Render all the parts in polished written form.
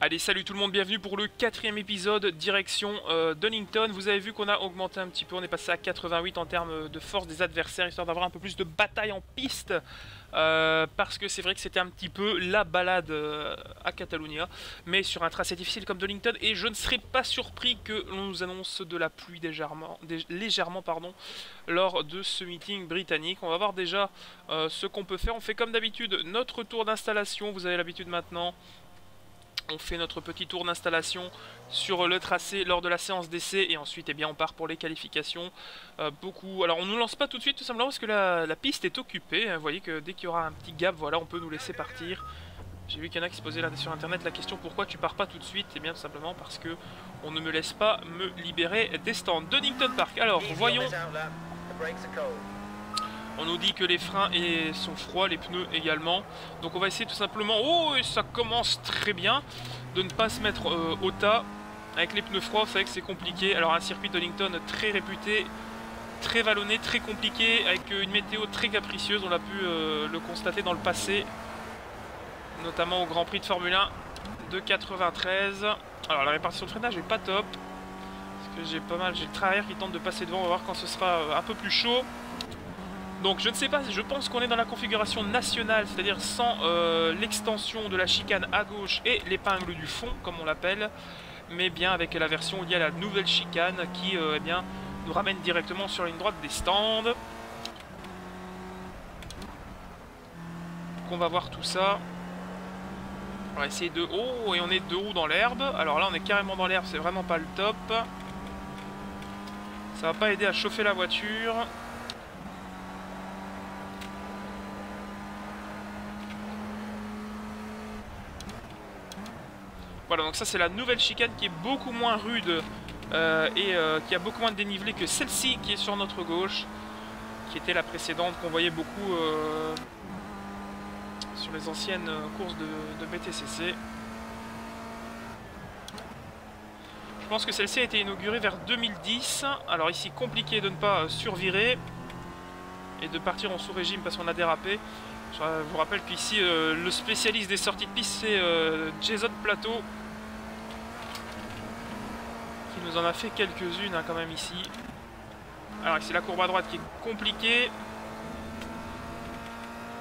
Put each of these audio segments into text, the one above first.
Allez, salut tout le monde, bienvenue pour le 4e épisode, direction Donington. Vous avez vu qu'on a augmenté un petit peu, on est passé à 88 en termes de force des adversaires, histoire d'avoir un peu plus de bataille en piste. Parce que c'est vrai que c'était un petit peu la balade à Catalunya, mais sur un tracé difficile comme Donington, et je ne serais pas surpris que l'on nous annonce de la pluie légèrement lors de ce meeting britannique. On va voir déjà ce qu'on peut faire. On fait comme d'habitude notre tour d'installation, vous avez l'habitude maintenant. On fait notre petit tour d'installation sur le tracé lors de la séance d'essai et ensuite eh bien, on part pour les qualifications. Alors on ne nous lance pas tout de suite tout simplement parce que la piste est occupée. Vous voyez que dès qu'il y aura un petit gap, voilà, on peut nous laisser partir. J'ai vu qu'il y en a qui se posaient là sur internet la question pourquoi tu pars pas tout de suite. Et bien tout simplement parce que on ne me laisse pas me libérer des stands. Donington Park, alors voyons. On nous dit que les freins sont froids, les pneus également. Donc on va essayer tout simplement... Oh, et ça commence très bien de ne pas se mettre au tas. Avec les pneus froids, vous savez que c'est compliqué. Alors un circuit de Donington très réputé, très vallonné, très compliqué, avec une météo très capricieuse. On l'a pu le constater dans le passé, notamment au Grand Prix de Formule 1 de 93. Alors la répartition de freinage n'est pas top. Parce que j'ai le train arrière qui tente de passer devant. On va voir quand ce sera un peu plus chaud. Donc je ne sais pas, je pense qu'on est dans la configuration nationale, c'est-à-dire sans l'extension de la chicane à gauche et l'épingle du fond, comme on l'appelle, mais bien avec la version liée à la nouvelle chicane qui eh bien, nous ramène directement sur la ligne droite des stands. Donc on va voir tout ça. On va essayer de... Oh, et on est deux roues dans l'herbe. Alors là on est carrément dans l'herbe, c'est vraiment pas le top. Ça va pas aider à chauffer la voiture. Voilà, donc ça c'est la nouvelle chicane qui est beaucoup moins rude et qui a beaucoup moins de dénivelé que celle-ci qui est sur notre gauche, qui était la précédente qu'on voyait beaucoup sur les anciennes courses de BTCC. Je pense que celle-ci a été inaugurée vers 2010. Alors ici, compliqué de ne pas survirer et de partir en sous-régime parce qu'on a dérapé. Je vous rappelle qu'ici, le spécialiste des sorties de piste, c'est Jason Plateau, qui nous en a fait quelques-unes quand même ici. Alors ici, la courbe à droite qui est compliquée.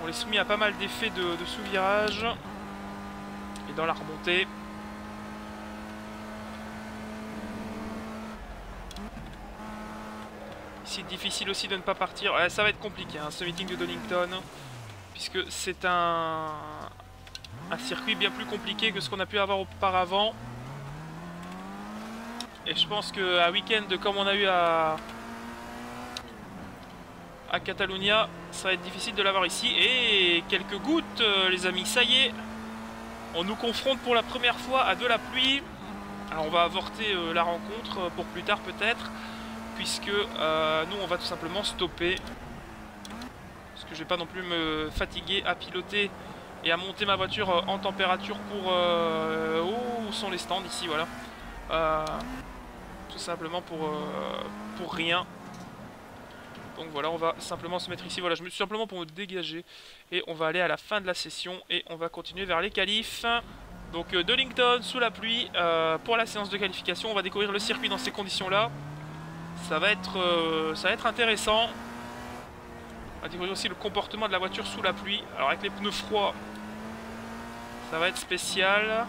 On est soumis à pas mal d'effets de sous-virage. Et dans la remontée. Ici, difficile aussi de ne pas partir. Ouais, ça va être compliqué, hein, ce meeting de Donington. Puisque c'est un circuit bien plus compliqué que ce qu'on a pu avoir auparavant. Et je pense qu'un week-end comme on a eu à Catalunya, ça va être difficile de l'avoir ici. Et quelques gouttes, les amis, ça y est. On nous confronte pour la première fois à de la pluie. Alors on va avorter la rencontre pour plus tard peut-être. Puisque nous on va tout simplement stopper. Parce que je vais pas non plus me fatiguer à piloter et à monter ma voiture en température pour... où sont les stands ici, voilà. Tout simplement pour rien. Donc voilà, on va simplement se mettre ici. Voilà, je me suis simplement pour me dégager. Et on va aller à la fin de la session et on va continuer vers les qualifs. Donc Donington sous la pluie pour la séance de qualification. On va découvrir le circuit dans ces conditions-là. Ça va être intéressant. On va découvrir aussi le comportement de la voiture sous la pluie. Alors avec les pneus froids, ça va être spécial.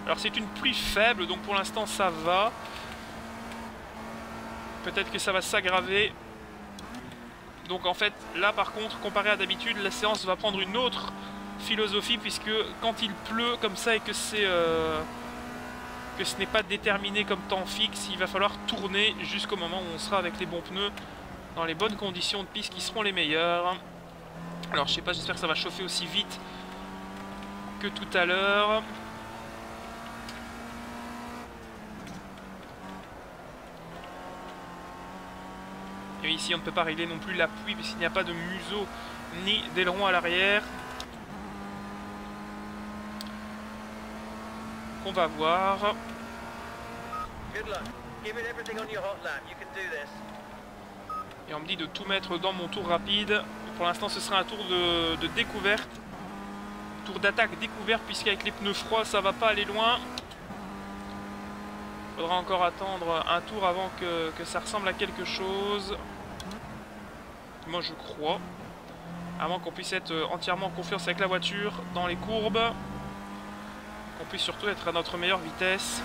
Alors c'est une pluie faible, donc pour l'instant ça va. Peut-être que ça va s'aggraver. Donc en fait, là par contre, comparé à d'habitude, la séance va prendre une autre philosophie. Puisque quand il pleut comme ça et que c'est... que ce n'est pas déterminé comme temps fixe, il va falloir tourner jusqu'au moment où on sera avec les bons pneus dans les bonnes conditions de piste qui seront les meilleures. Alors je sais pas, j'espère que ça va chauffer aussi vite que tout à l'heure. Et ici on ne peut pas régler non plus la pluie puisqu'il n'y a pas de museau ni d'aileron à l'arrière. On va voir. Et on me dit de tout mettre dans mon tour rapide Pour l'instant, ce sera un tour de découverte. Tour d'attaque découverte, puisqu'avec les pneus froids, ça va pas aller loin. Faudra encore attendre un tour avant que ça ressemble à quelque chose. Moi, je crois. Avant qu'on puisse être entièrement en confiance avec la voiture dans les courbes. Qu'on puisse surtout être à notre meilleure vitesse.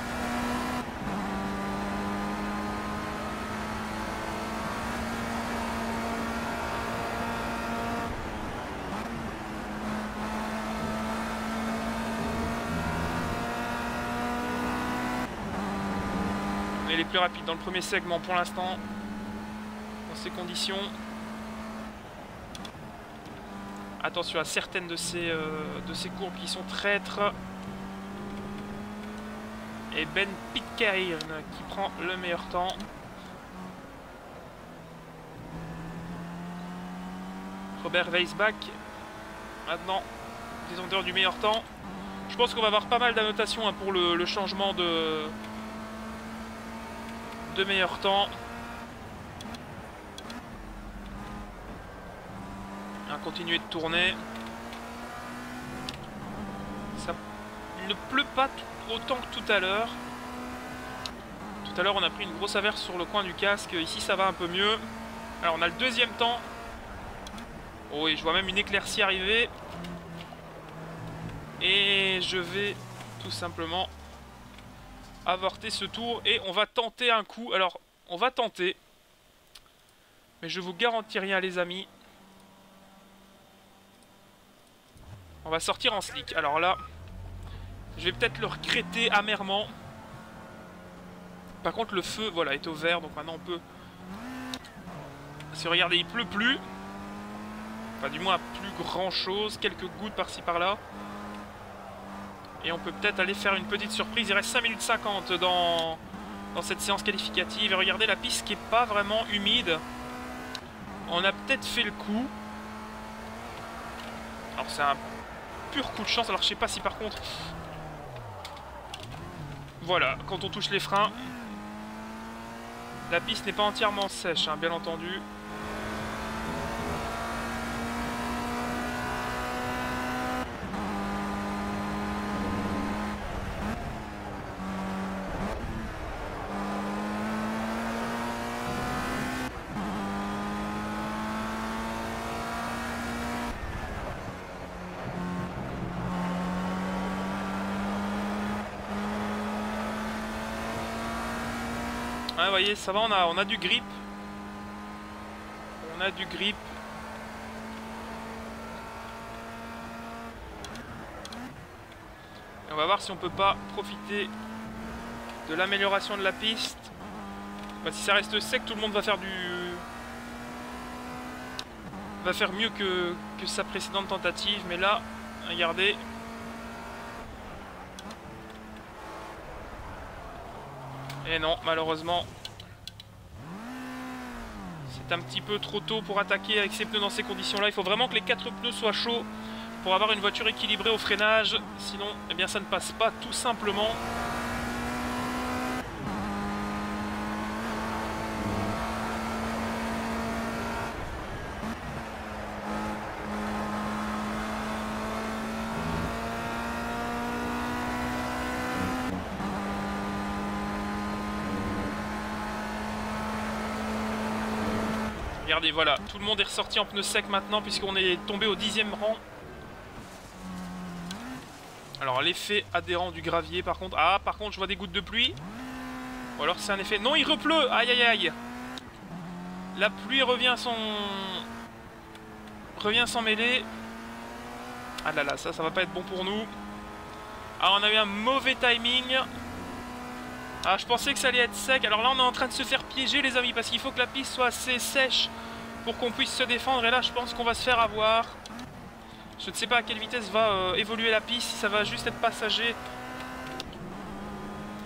On est les plus rapides dans le premier segment pour l'instant. Dans ces conditions. Attention à certaines de ces courbes qui sont traîtres. Et Ben Pitcairn qui prend le meilleur temps. Robert Weisbach. Maintenant, détenteur du meilleur temps. Je pense qu'on va avoir pas mal d'annotations hein, pour le changement de meilleur temps. Continuer de tourner. Ça ne pleut pas autant que tout à l'heure. Tout à l'heure on a pris une grosse averse sur le coin du casque. Ici ça va un peu mieux. Alors on a le deuxième temps. Oh et je vois même une éclaircie arriver. Et je vais tout simplement avorter ce tour. Et on va tenter un coup. Alors on va tenter. Mais je vous garantis rien les amis. On va sortir en slick. Alors là, je vais peut-être le regretter amèrement. Par contre, le feu, voilà, est au vert. Donc maintenant, on peut... Si regardez, il pleut plus. Enfin, du moins, plus grand-chose. Quelques gouttes par-ci, par-là. Et on peut peut-être aller faire une petite surprise. Il reste 5 minutes 50 dans cette séance qualificative. Et regardez, la piste qui n'est pas vraiment humide. On a peut-être fait le coup. Alors, c'est un... pur coup de chance, alors je sais pas si par contre voilà, quand on touche les freins la piste n'est pas entièrement sèche hein, bien entendu. Ouais, vous voyez, ça va, on a du grip. On a du grip. Et on va voir si on peut pas profiter de l'amélioration de la piste. Bah, si ça reste sec, tout le monde va faire va faire mieux que sa précédente tentative. Mais là, regardez. Et non, malheureusement, c'est un petit peu trop tôt pour attaquer avec ces pneus dans ces conditions-là. Il faut vraiment que les 4 pneus soient chauds pour avoir une voiture équilibrée au freinage. Sinon, eh bien, ça ne passe pas tout simplement. Regardez, voilà, tout le monde est ressorti en pneus secs maintenant puisqu'on est tombé au 10e rang. Alors l'effet adhérent du gravier par contre... Ah, par contre je vois des gouttes de pluie. Ou alors c'est un effet... Non, il repleut. Aïe aïe aïe. La pluie revient sans mêler. Ah là là, ça va pas être bon pour nous. Ah, on a eu un mauvais timing. Ah, je pensais que ça allait être sec. Alors là, on est en train de se faire piéger, les amis, parce qu'il faut que la piste soit assez sèche pour qu'on puisse se défendre. Et là, je pense qu'on va se faire avoir. Je ne sais pas à quelle vitesse va évoluer la piste, si ça va juste être passager.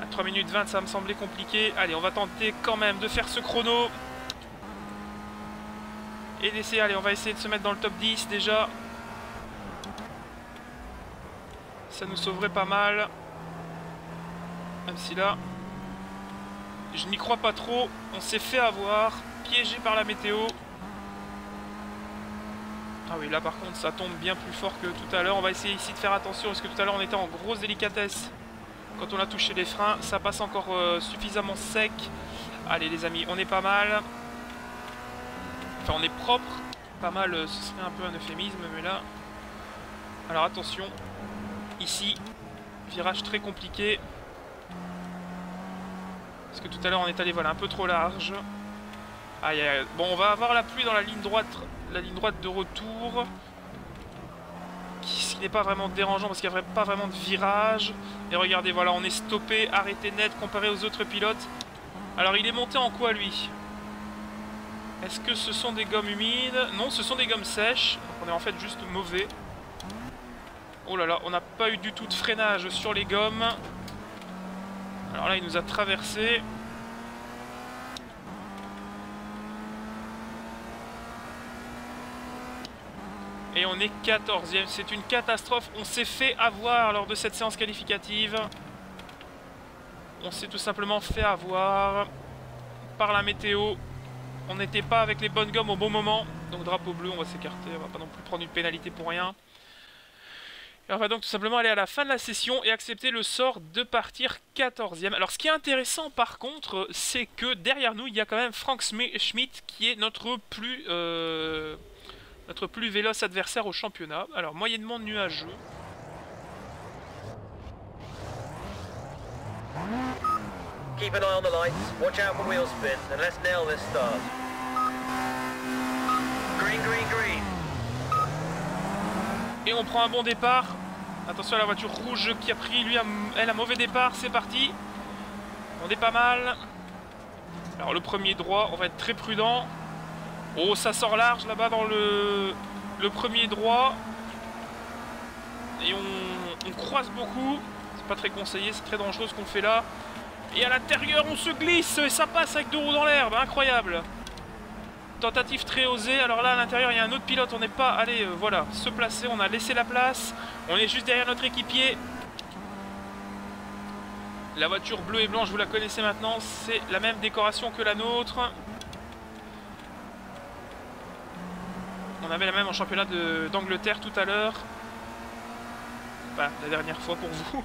À 3 minutes 20, ça va me sembler compliqué. Allez, on va tenter quand même de faire ce chrono. Et d'essayer, allez, on va essayer de se mettre dans le top 10 déjà. Ça nous sauverait pas mal. Même si là... je n'y crois pas trop, on s'est fait avoir, piégé par la météo. Ah oui, là par contre ça tombe bien plus fort que tout à l'heure. On va essayer ici de faire attention parce que tout à l'heure on était en grosse délicatesse. Quand on a touché les freins, ça passe encore suffisamment sec. Allez les amis, on est pas mal. Enfin on est propre. Pas mal, ce serait un peu un euphémisme, mais là... Alors attention. Ici, virage très compliqué. Parce que tout à l'heure on est allé voilà, un peu trop large. Aïe aïe aïe. Bon, on va avoir la pluie dans la ligne droite de retour. Ce qui n'est pas vraiment dérangeant parce qu'il n'y a pas vraiment de virage. Et regardez, voilà, on est stoppé, arrêté net comparé aux autres pilotes. Alors il est monté en quoi lui? Est-ce que ce sont des gommes humides? Non, ce sont des gommes sèches. Donc on est en fait juste mauvais. Oh là là, on n'a pas eu du tout de freinage sur les gommes. Alors là, il nous a traversé. Et on est 14e. C'est une catastrophe. On s'est fait avoir lors de cette séance qualificative. On s'est tout simplement fait avoir par la météo. On n'était pas avec les bonnes gommes au bon moment. Donc drapeau bleu, on va s'écarter. On va pas non plus prendre une pénalité pour rien. Et on va donc tout simplement aller à la fin de la session et accepter le sort de partir 14e. Alors ce qui est intéressant par contre, c'est que derrière nous, il y a quand même Frank Schmidt qui est notre plus véloce adversaire au championnat. Alors moyennement nuageux. Keep an eye on the lights, watch out for wheel spin, and let's nail this start. Green, green, green. Et on prend un bon départ. Attention à la voiture rouge qui a pris, lui, elle, un mauvais départ. C'est parti. On est pas mal. Alors le premier droit, on va être très prudent. Oh, ça sort large là-bas dans le premier droit. Et on croise beaucoup. C'est pas très conseillé, c'est très dangereux ce qu'on fait là. Et à l'intérieur, on se glisse et ça passe avec 2 roues dans l'herbe. Incroyable. Tentative très osée. Alors là, à l'intérieur, il y a un autre pilote. On n'est pas allé, voilà, se placer. On a laissé la place. On est juste derrière notre équipier. La voiture bleue et blanche, vous la connaissez maintenant. C'est la même décoration que la nôtre. On avait la même en championnat d'Angleterre tout à l'heure. Enfin, la dernière fois pour vous.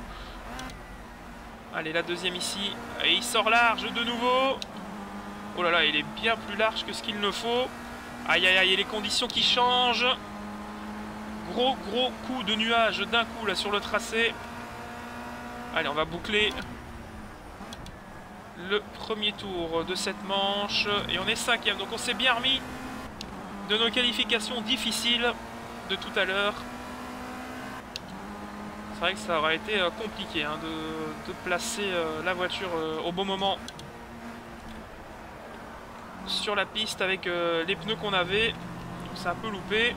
Allez, la deuxième ici. Et il sort large de nouveau. Oh là là, il est bien plus large que ce qu'il ne faut. Aïe aïe aïe, et les conditions qui changent. Gros coup de nuage d'un coup là sur le tracé. Allez, on va boucler le premier tour de cette manche. Et on est 5e, donc on s'est bien remis de nos qualifications difficiles de tout à l'heure. C'est vrai que ça aurait été compliqué hein, de placer la voiture au bon moment sur la piste avec les pneus qu'on avait. C'est un peu loupé.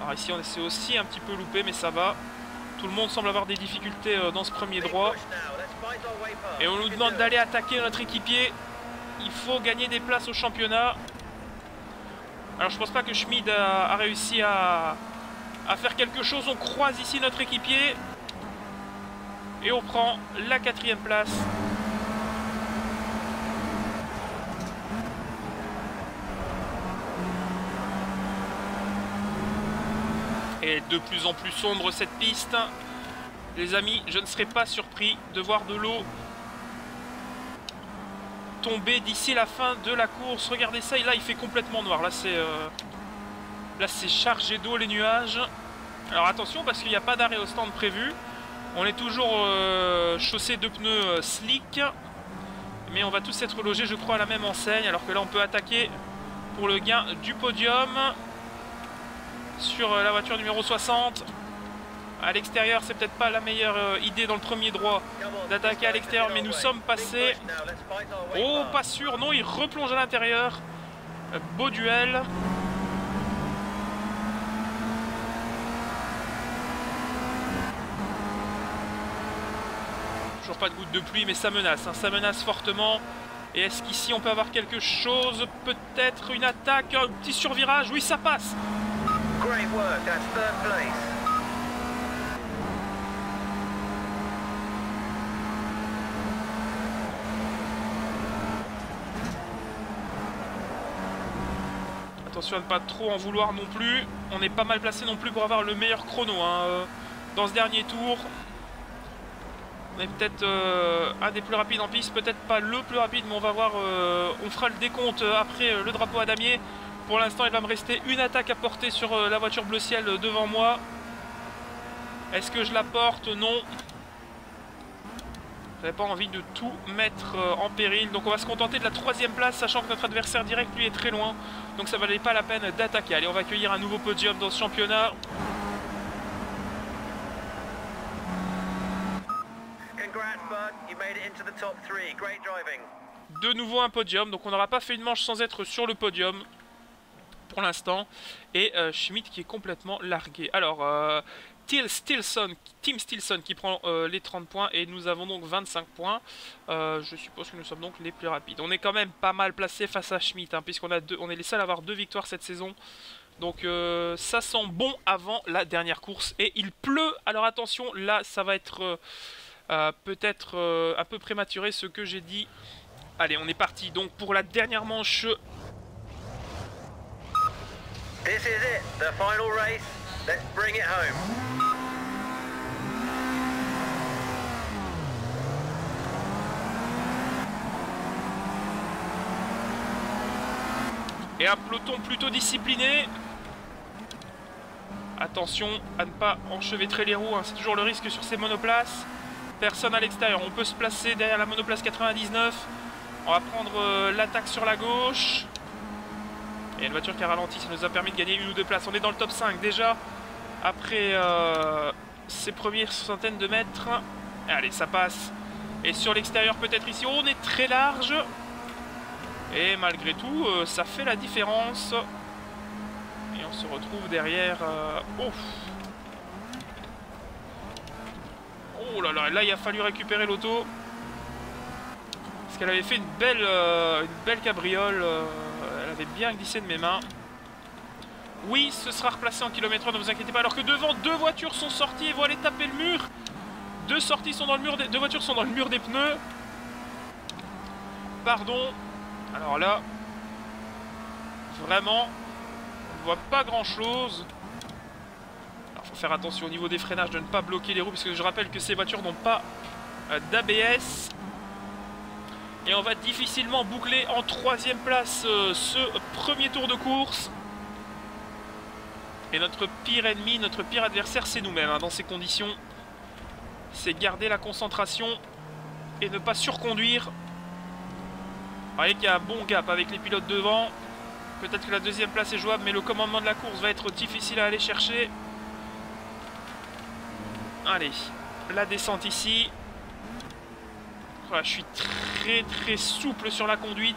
Alors ici on s'est aussi un petit peu loupé, mais ça va. Tout le monde semble avoir des difficultés dans ce premier droit. Et on nous demande d'aller attaquer notre équipier. Il faut gagner des places au championnat. Alors je pense pas que Schmid a réussi à faire quelque chose. On croise ici notre équipier. Et on prend la 4e place. Et de plus en plus sombre cette piste. Les amis, je ne serais pas surpris de voir de l'eau tomber d'ici la fin de la course. Regardez ça, et là il fait complètement noir. Là c'est chargé d'eau les nuages. Alors attention parce qu'il n'y a pas d'arrêt au stand prévu. On est toujours chaussé de pneus slick. Mais on va tous être logés je crois à la même enseigne. Alors que là on peut attaquer pour le gain du podium. Sur la voiture numéro 60. À l'extérieur, c'est peut-être pas la meilleure idée dans le premier droit d'attaquer à l'extérieur, mais nous sommes passés. Oh, pas sûr, non, il replonge à l'intérieur. Beau duel. Toujours pas de goutte de pluie, mais ça menace, hein, ça menace fortement. Et est-ce qu'ici on peut avoir quelque chose? Peut-être une attaque, un petit survirage. Oui, ça passe. Great work, that's third place. Attention à ne pas trop en vouloir non plus. on est pas mal placé non plus pour avoir le meilleur chrono hein, dans ce dernier tour. On est peut-être un des plus rapides en piste, peut-être pas le plus rapide, mais on va voir, on fera le décompte après le drapeau à damier. Pour l'instant, il va me rester une attaque à porter sur la voiture bleu ciel devant moi. Est-ce que je la porte? Non. J'avais pas envie de tout mettre en péril. Donc on va se contenter de la 3e place, sachant que notre adversaire direct lui est très loin. Donc ça valait pas la peine d'attaquer. Allez, on va accueillir un nouveau podium dans ce championnat. De nouveau un podium, donc on n'aura pas fait une manche sans être sur le podium pour l'instant. Et Schmidt qui est complètement largué. Alors, Tim Stilson qui prend les 30 points et nous avons donc 25 points. Je suppose que nous sommes donc les plus rapides. On est quand même pas mal placé face à Schmidt, hein, puisqu'on on est les seuls à avoir 2 victoires cette saison. Donc ça sent bon avant la dernière course. Et il pleut, alors attention, là ça va être peut-être un peu prématuré ce que j'ai dit. Allez, on est parti donc pour la dernière manche. This is it, the final race. Let's bring it home. Et un peloton plutôt discipliné. Attention à ne pas enchevêtrer les roues, hein. C'est toujours le risque sur ces monoplaces. Personne à l'extérieur, on peut se placer derrière la monoplace 99. On va prendre l'attaque sur la gauche. Et une voiture qui a ralenti, ça nous a permis de gagner 1 ou 2 places. On est dans le top 5 déjà, après ces premières centaines de mètres. Allez, ça passe. Et sur l'extérieur peut-être ici, on est très large. Et malgré tout, ça fait la différence. Et on se retrouve derrière... Oh là là, là il a fallu récupérer l'auto. Parce qu'elle avait fait une belle cabriole. Elle avait bien glissé de mes mains. Oui, ce sera replacé en kilomètre, ne vous inquiétez pas. Alors que devant, 2 voitures sont sorties et vont aller taper le mur. 2 sorties sont dans le mur, 2 voitures sont dans le mur des pneus. Pardon. Alors là, vraiment, on ne voit pas grand chose. Alors il faut faire attention au niveau des freinages de ne pas bloquer les roues, parce que je rappelle que ces voitures n'ont pas d'ABS. Et on va difficilement boucler en 3e place ce premier tour de course. Et notre pire ennemi, notre pire adversaire, c'est nous-mêmes hein, dans ces conditions. C'est garder la concentration et ne pas surconduire. Vous voyez qu'il y a un bon gap avec les pilotes devant. Peut-être que la 2e place est jouable, mais le commandement de la course va être difficile à aller chercher. Allez, la descente ici. Voilà, je suis très souple sur la conduite.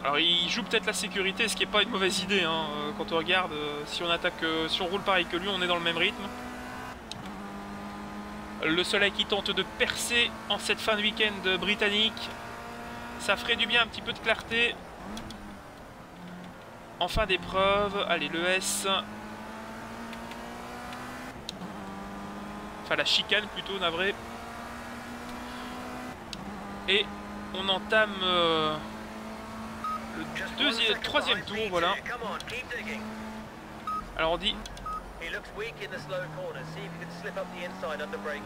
Alors il joue peut-être la sécurité, ce qui n'est pas une mauvaise idée hein, quand on regarde, si on attaque, si on roule pareil que lui, on est dans le même rythme. Le soleil qui tente de percer en cette fin de week-end britannique. Ça ferait du bien un petit peu de clarté. En fin d'épreuve, allez le S. Enfin la chicane plutôt, navré. Et on entame... le 3e tour, voilà. Alors on dit...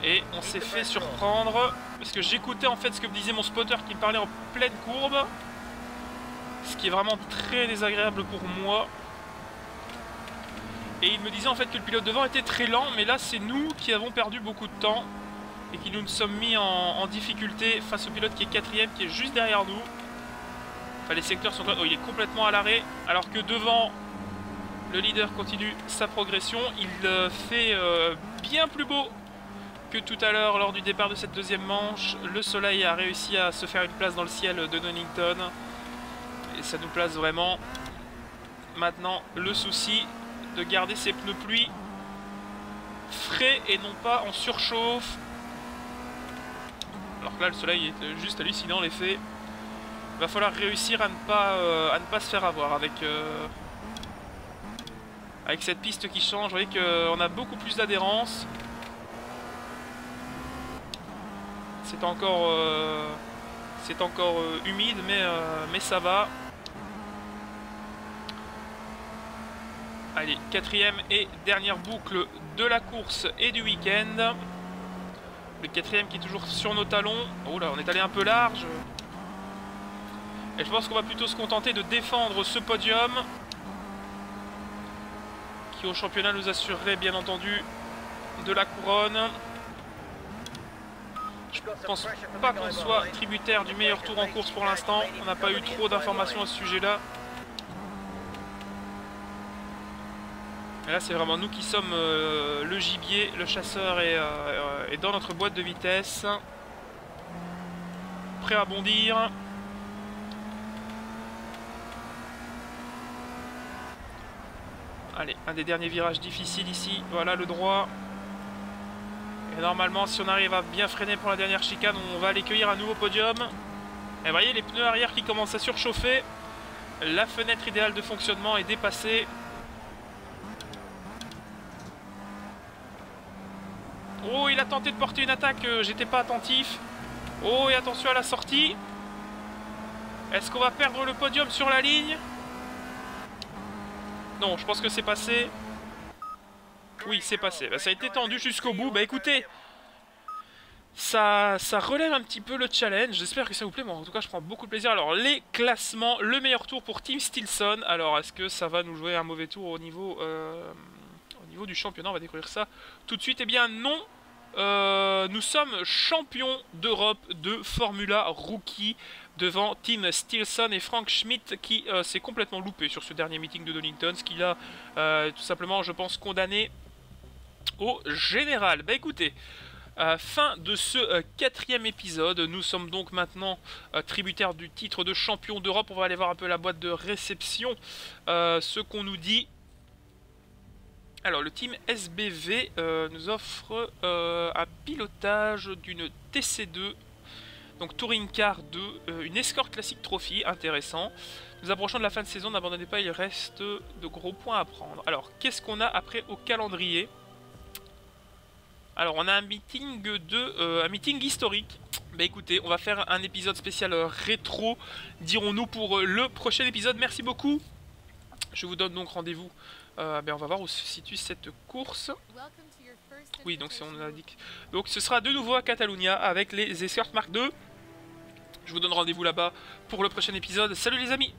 Et on s'est fait surprendre. Parce que j'écoutais en fait ce que me disait mon spotter qui me parlait en pleine courbe. Ce qui est vraiment très désagréable pour moi. Et il me disait en fait que le pilote devant était très lent. Mais là c'est nous qui avons perdu beaucoup de temps. Et qui nous sommes mis en difficulté face au pilote qui est 4e, qui est juste derrière nous. Enfin, les secteurs sont... Oh, il est complètement à l'arrêt. Alors que devant, le leader continue sa progression. Il fait bien plus beau que tout à l'heure lors du départ de cette 2e manche. Le soleil a réussi à se faire une place dans le ciel de Donington. Et ça nous place vraiment. Maintenant, le souci de garder ces pneus pluie frais et non pas en surchauffe. Alors que là, le soleil est juste hallucinant, l'effet. Va falloir réussir à ne pas se faire avoir avec cette piste qui change. Vous voyez qu'on a beaucoup plus d'adhérence. C'est encore humide, mais ça va. Allez, quatrième et dernière boucle de la course et du week-end. Le quatrième qui est toujours sur nos talons. Oh là, on est allé un peu large. Et je pense qu'on va plutôt se contenter de défendre ce podium, qui au championnat nous assurerait bien entendu de la couronne. Je pense pas qu'on soit tributaire du meilleur tour en course pour l'instant. On n'a pas eu trop d'informations à ce sujet-là. Et là, c'est vraiment nous qui sommes le gibier, le chasseur et dans notre boîte de vitesse. Prêt à bondir. Allez, un des derniers virages difficiles ici. Voilà le droit. Et normalement, si on arrive à bien freiner pour la dernière chicane, on va aller cueillir un nouveau podium. Et vous voyez les pneus arrière qui commencent à surchauffer. La fenêtre idéale de fonctionnement est dépassée. Oh, il a tenté de porter une attaque, j'étais pas attentif. Oh, et attention à la sortie. Est-ce qu'on va perdre le podium sur la ligne? Non, je pense que c'est passé. Oui, c'est passé. Bah, ça a été tendu jusqu'au bout. Bah écoutez, ça relève un petit peu le challenge. J'espère que ça vous plaît. Moi, en tout cas, je prends beaucoup de plaisir. Alors, les classements, le meilleur tour pour Team Stilson. Alors, est-ce que ça va nous jouer un mauvais tour au niveau du championnat? On va découvrir ça tout de suite. Eh bien, non. Nous sommes champions d'Europe de Formula Rookie devant Team Stilson et Frank Schmidt qui s'est complètement loupé sur ce dernier meeting de Donington, ce qu'il a tout simplement, je pense, condamné au général. Bah écoutez, fin de ce quatrième épisode. Nous sommes donc maintenant tributaires du titre de champion d'Europe. On va aller voir un peu la boîte de réception, ce qu'on nous dit. Alors le team SBV nous offre un pilotage d'une TC2, donc Touring Car 2, une Escort Classic Trophy, intéressant. Nous approchons de la fin de saison, n'abandonnez pas, il reste de gros points à prendre. Alors qu'est-ce qu'on a après au calendrier? Alors on a un meeting historique. Bah écoutez, on va faire un épisode spécial rétro, dirons-nous, pour le prochain épisode. Merci beaucoup. Je vous donne donc rendez-vous. On va voir où se situe cette course. Oui, donc si on indique. Donc ce sera de nouveau à Catalunya avec les Escort Mark II. Je vous donne rendez-vous là-bas pour le prochain épisode. Salut les amis!